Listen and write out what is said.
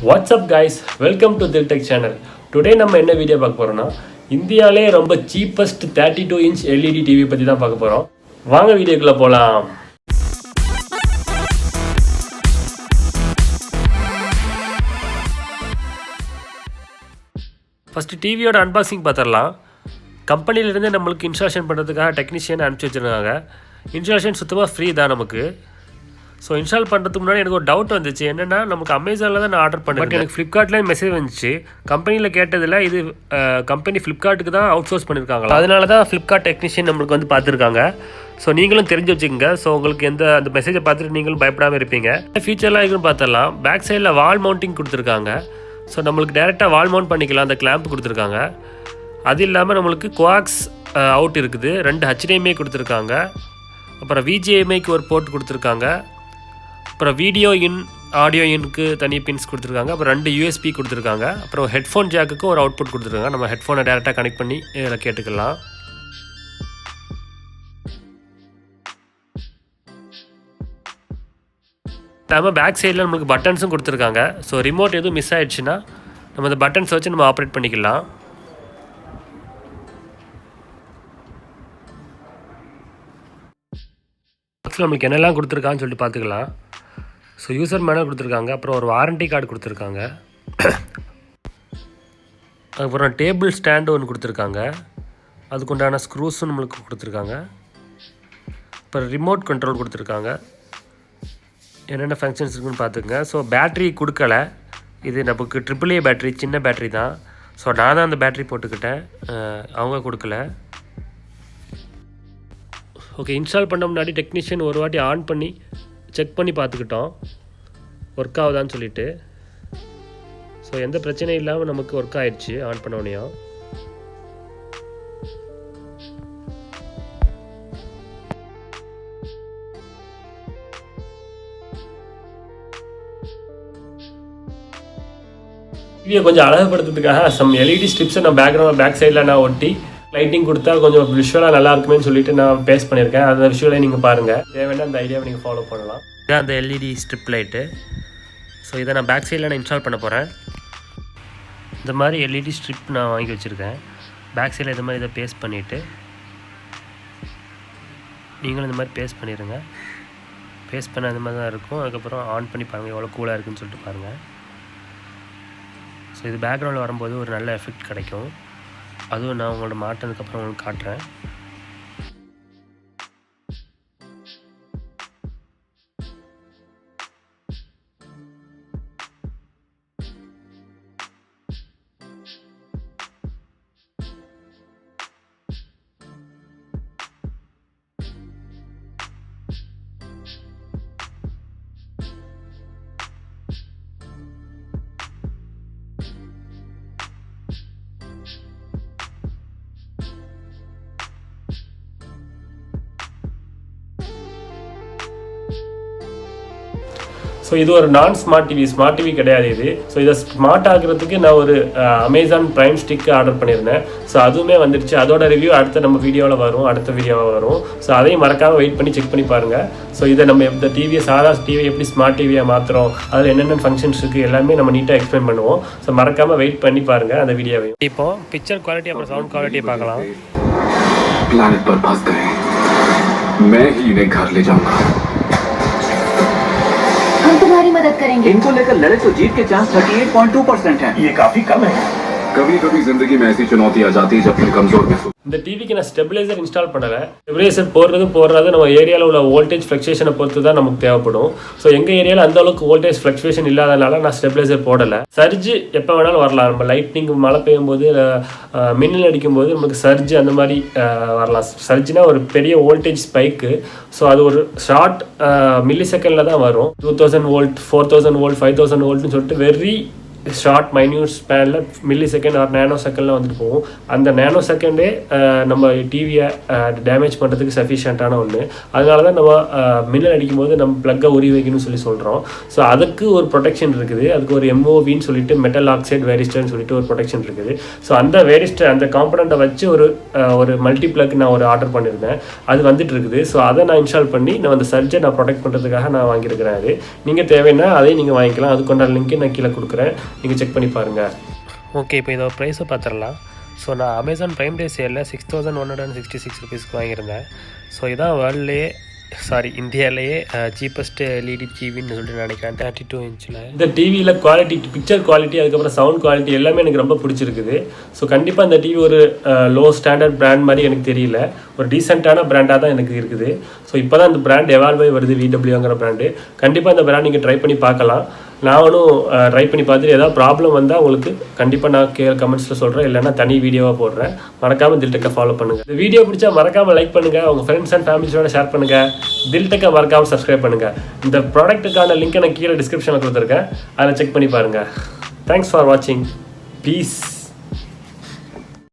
What's up guys, welcome to the Tech channel. Today நம்ம என்ன video பார்க்க போறோம்னா இந்தியாவிலே ரொம்ப cheapest 32 inch LED TV பத்தி தான் பார்க்க போறோம். வாங்க வீடியோக்குள்ள போலாம். ஃபர்ஸ்ட் டிவியோட அன்பாக்சிங் பார்த்தறலாம். கம்பெனில இருந்து நமக்கு இன்ஸ்டாலேஷன் பண்றதுக்காக டெக்னீஷியன் அனுப்பிச்சு வச்சிருக்காங்க. இன்ஸ்டாலேஷன் சுத்தமா ஃப்ரீ தான் நமக்கு. ஸோ இன்ஸ்டால் பண்ணுறதுக்கு முன்னாடி எனக்கு ஒரு டவுட் வந்துச்சு. என்னென்னா நமக்கு அமேசானில் தான் நான் ஆர்டர் பண்ணேன். பட் எனக்கு ஃப்ளிப்கார்ட்லேயும் மெசேஜ் வந்துச்சு. கம்பெனியில் கேட்டதில் இது கம்பெனி ஃப்ளிப்கார்ட்டுக்கு தான் அவுட் சோர்ஸ் பண்ணியிருக்காங்களா, அதனால தான் ஃப்ளிப்கார்ட் டெக்னீஷியன் நம்மளுக்கு வந்து பார்த்துருக்காங்க. ஸோ நீங்களும் தெரிஞ்சு வச்சுக்கோங்க. ஸோ உங்களுக்கு அந்த மெசேஜை பார்த்துட்டு நீங்களும் பயப்படாமல் இருப்பீங்க. ஃபியூச்சர்லாம் இருக்குன்னு பார்த்துடலாம். பேக் சைடில் வால் மவுண்டிங் கொடுத்துருக்காங்க. ஸோ நம்மளுக்கு டேரெக்டாக வால் மவுண்ட் பண்ணிக்கலாம். அந்த கிளாம்ப் கொடுத்துருக்காங்க. அது இல்லாமல் நம்மளுக்கு கோஆக்ஸ் அவுட் இருக்குது. 2 HDMI கொடுத்துருக்காங்க. அப்புறம் VGMIக்கு ஒரு போர்ட் கொடுத்துருக்காங்க. அப்புறம் வீடியோ இன் ஆடியோ இன்க்கு தனி பின்ஸ் கொடுத்துருக்காங்க. அப்புறம் 2 USB கொடுத்துருக்காங்க. அப்புறம் ஹெட்ஃபோன் ஜாக்குக்கு ஒரு அவுட்புட் கொடுத்துருக்காங்க. நம்ம ஹெட்ஃபோனை டேரெக்டாக கனெக்ட் பண்ணி இதில் கேட்டுக்கலாம். நம்ம பேக் சைடில் நம்மளுக்கு பட்டன்ஸும் கொடுத்துருக்காங்க. ஸோ ரிமோட் எதுவும் மிஸ் ஆகிடுச்சுன்னா நம்ம அந்த பட்டன்ஸ் வச்சு நம்ம ஆப்ரேட் பண்ணிக்கலாம். நம்மளுக்கு என்னெல்லாம் கொடுத்துருக்கான்னு சொல்லிட்டு பார்த்துக்கலாம். ஸோ யூசர் மேனுவல் கொடுத்துருக்காங்க. அப்புறம் ஒரு வாரண்டி கார்டு கொடுத்துருக்காங்க. அப்புறம் டேபிள் ஸ்டாண்டு ஒன்று கொடுத்துருக்காங்க. அதுக்குண்டான ஸ்க்ரூஸும் நம்மளுக்கு கொடுத்துருக்காங்க. அப்புறம் ரிமோட் கண்ட்ரோல் கொடுத்துருக்காங்க. என்னென்ன ஃபங்க்ஷன்ஸ் இருக்குன்னு பார்த்துக்குங்க. ஸோ பேட்ரி கொடுக்கல. இது நமக்கு AAA பேட்ரி, சின்ன பேட்ரி தான். ஸோ நான் தான் அந்த பேட்ரி போட்டுக்கிட்டேன், அவங்க கொடுக்கல. ஓகே, இன்ஸ்டால் பண்ண முன்னாடி டெக்னீஷியன் ஒரு வாட்டி ஆன் பண்ணி செக் பண்ணி பார்த்துக்கிட்டோம் ஒர்க் ஆகுதான்னு சொல்லிட்டு. ஸோ எந்த பிரச்சனையும் இல்லாமல் நமக்கு ஒர்க் ஆகிடுச்சு ஆன் பண்ண உடனேயும். டிவியை கொஞ்சம் அழகுபடுத்துறதுக்காக சம் LED ஸ்ட்ரிப்ஸை நான் பேக் சைடில் நான் ஒட்டி லைட்டிங் கொடுத்தா கொஞ்சம் விஷுவலாக நல்லா இருக்குமே சொல்லிட்டு நான் பேஸ்ட் பண்ணியிருக்கேன். அந்த விஷுவலை நீங்கள் பாருங்கள். தேவையான அந்த ஐடியாவை நீங்கள் ஃபாலோ பண்ணலாம். இதான் அந்த LED ஸ்ட்ரிப் லைட்டு. ஸோ இதை நான் பேக் சைடில் நான் இன்ஸ்டால் பண்ண போகிறேன். இந்த மாதிரி LED ஸ்ட்ரிப் நான் வாங்கி வச்சுருக்கேன். பேக் சைடில் இந்த மாதிரி இதை பேஸ்ட் பண்ணிவிட்டு நீங்களும் இந்த மாதிரி பேஸ்ட் பண்ணிடுங்க. பேஸ்ட் பண்ண அந்த மாதிரி தான் இருக்கும். அதுக்கப்புறம் ஆன் பண்ணி பாருங்கள் எவ்வளோ கூலாக இருக்குதுன்னு சொல்லிட்டு பாருங்கள். ஸோ இது பேக்ரவுண்டில் வரும்போது ஒரு நல்ல எஃபெக்ட் கிடைக்கும். அதுவும் நான் உங்களோட மாட்டினதுக்கப்புறம் உங்களுக்கு காட்டுறேன். ஸோ இது ஒரு நான் ஸ்மார்ட் டிவி கிடையாது இது. ஸோ இதை ஸ்மார்ட் ஆகிறதுக்கு நான் ஒரு அமேசான் ப்ரைம் ஸ்டிக் ஆர்டர் பண்ணியிருந்தேன். ஸோ அதுவுமே வந்துடுச்சு. அதோட ரிவ்யூ அடுத்த நம்ம வீடியோவில் வரும், அடுத்த வீடியோவில் வரும். ஸோ அதையும் மறக்காமல் வெயிட் பண்ணி செக் பண்ணி பாருங்கள். ஸோ இதை நம்ம இந்த டிவியை டிவியை எப்படி ஸ்மார்ட் டிவியாக மாற்றுறோம், அதில் என்னென்ன ஃபங்க்ஷன்ஸ் இருக்குது எல்லாமே நம்ம நீட்டாக எக்ஸ்பிளைன் பண்ணுவோம். ஸோ மறக்காமல் வெயிட் பண்ணி பாருங்கள் அந்த வீடியோவை. இப்போ பிக்சர் குவாலிட்டி அப்புறம் சவுண்ட் குவாலிட்டியை பார்க்கலாம். प्लैनेट पर फंस गए, मैं ही इन्हें घर ले जाऊंगा. हम तुम्हारी मदद करेंगे. इनको लेकर लड़े तो जीत के चांस 38.2% हैं. ये काफी कम है. कभी कभी जिंदगी में ऐसी चुनौती आ जाती है जब फिर कमजोर महसूस. இந்த டிவிக்கு நான் ஸ்டெபிலைசர் இன்ஸ்டால் பண்ணலை. ஸ்டெபிலைசர் போடுறது நம்ம ஏரியாவில் உள்ள வோல்டேஜ் ஃப்ளக்சுவேஷனை பொறுத்து தான் நமக்கு தேவைப்படும். ஸோ எங்கள் ஏரியாவில் அந்த அளவுக்கு வோல்டேஜ் ஃப்ளக்சுவேஷன் இல்லாதனால நான் ஸ்டெபிலைசர் போடலை. சர்ஜ் எப்போ வேணாலும் வரலாம். நம்ம லைட்னிங் மழை பெய்யும் போது மின்னல் அடிக்கும்போது நமக்கு சர்ஜ் அந்த மாதிரி வரலாம். சர்ஜ்னா ஒரு பெரிய வோல்டேஜ் ஸ்பைக்கு. ஸோ அது ஒரு ஷார்ட் மில்லி செகண்டில் தான் வரும். 2000 வோல்ட், 4000 வோல்ட், 5000 வோல்ட்னு சொல்லிட்டு வெரி ஷார்ட் மைன்யூட் ஸ்பேனில் மில்லி செகண்ட் ஆர் நேனோ செகண்டில் வந்துட்டு போகும். அந்த நேனோ செகண்டே நம்ம டிவியை டேமேஜ் பண்ணுறதுக்கு சஃபிஷியண்ட்டான ஒன்று. அதனால தான் நம்ம மின்னல் அடிக்கும்போது நம்ம ப்ளக்கை உரி வைக்கணும்னு சொல்கிறோம். ஸோ அதுக்கு ஒரு ப்ரொடெக்ஷன் இருக்குது. அதுக்கு ஒரு MOVன்னு சொல்லிட்டு மெட்டல் ஆக்சைடு வேரிஸ்டர்னு சொல்லிட்டு ஒரு ப்ரொடெக்ஷன் இருக்குது. ஸோ அந்த வேரிஸ்டர் அந்த காம்பனண்ட்டை வச்சு ஒரு மல்டி ப்ளக் நான் ஒரு ஆர்டர் பண்ணியிருந்தேன். அது வந்துட்டு இருக்குது. ஸோ அதை நான் இன்ஸ்டால் பண்ணி நான் அந்த சர்ஜை நான் ப்ரொடெக்ட் பண்ணுறதுக்காக நான் வாங்கியிருக்கிறேன். அது நீங்கள் தேவைன்னா அதையும் நீங்கள் வாங்கிக்கலாம். அதுக்கொண்டான லிங்க்கு நான் கீழே கொடுக்குறேன், நீங்கள் செக் பண்ணி பாருங்கள். ஓகே, இப்போ இதோட ப்ரைஸை பார்த்துடலாம். ஸோ நான் அமேசான் ப்ரைம் டே சேலில் 6166 ருபீஸ்க்கு வாங்கியிருந்தேன். ஸோ இதான் இந்தியாவிலேயே சீப்பஸ்ட்டு LED டிவின்னு சொல்லிட்டு நினைக்கிறேன். 32 இன்ச்சில் இந்த டிவியில் குவாலிட்டி, பிக்சர் குவாலிட்டி, அதுக்கப்புறம் சவுண்ட் குவாலிட்டி எல்லாமே எனக்கு ரொம்ப பிடிச்சிருக்குது. ஸோ கண்டிப்பாக இந்த டிவி ஒரு லோ ஸ்டாண்டர்ட் பிராண்ட் மாதிரி எனக்கு தெரியல, ஒரு டீசெண்டான பிராண்டாக தான் எனக்கு இருக்குது. ஸோ இப்போ தான் இந்த பிராண்ட் எவால்வ் ஆகி வருது, VWங்கிற பிராண்டு. கண்டிப்பாக இந்த பிராண்ட் நீங்கள் ட்ரை பண்ணி பார்க்கலாம். நானும் ட்ரை பண்ணி பார்த்துட்டு ஏதாவது ப்ராப்ளம் வந்தால் உங்களுக்கு கண்டிப்பாக நான் கமெண்ட்ஸில் சொல்கிறேன், இல்லைன்னா தனி வீடியோவாக போடுறேன். மறக்காமல் தில்டெக்கை ஃபாலோ பண்ணுங்கள். இந்த வீடியோ பிடிச்சா மறக்காமல் லைக் பண்ணுங்கள், உங்கள் ஃப்ரெண்ட்ஸ் அண்ட் ஃபேமிலிஸோட ஷேர் பண்ணுங்கள். தில்டெக்கை மறக்காமல் சப்ஸ்கிரைப் பண்ணுங்கள். இந்த ப்ராடக்ட்டுக்கான லிங்க்கை நான் கீழே டிஸ்கிரிப்ஷனில் கொடுத்துருக்கேன், அதில் செக் பண்ணி பாருங்கள். தேங்க்ஸ் ஃபார் வாட்சிங். ப்ளீஸ்